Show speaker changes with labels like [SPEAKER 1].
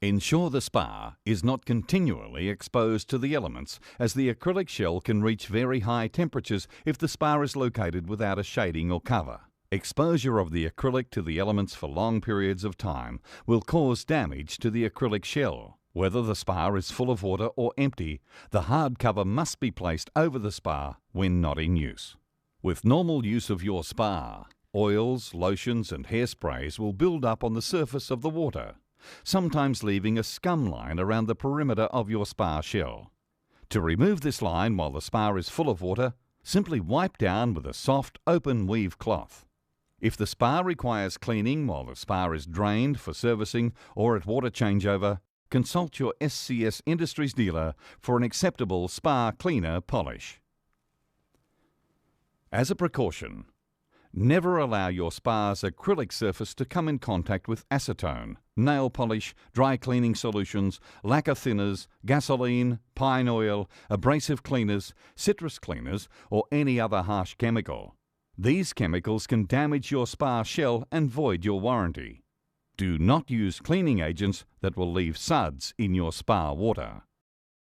[SPEAKER 1] Ensure the spa is not continually exposed to the elements, as the acrylic shell can reach very high temperatures if the spa is located without a shading or cover. Exposure of the acrylic to the elements for long periods of time will cause damage to the acrylic shell. Whether the spa is full of water or empty, the hard cover must be placed over the spa when not in use. With normal use of your spa, oils, lotions and hairsprays will build up on the surface of the water, sometimes leaving a scum line around the perimeter of your spa shell. To remove this line while the spa is full of water, simply wipe down with a soft, open weave cloth. If the spa requires cleaning while the spa is drained for servicing or at water changeover, consult your SCS Industries dealer for an acceptable spa cleaner polish. As a precaution, never allow your spa's acrylic surface to come in contact with acetone, nail polish, dry cleaning solutions, lacquer thinners, gasoline, pine oil, abrasive cleaners, citrus cleaners, or any other harsh chemical. These chemicals can damage your spa shell and void your warranty. Do not use cleaning agents that will leave suds in your spa water.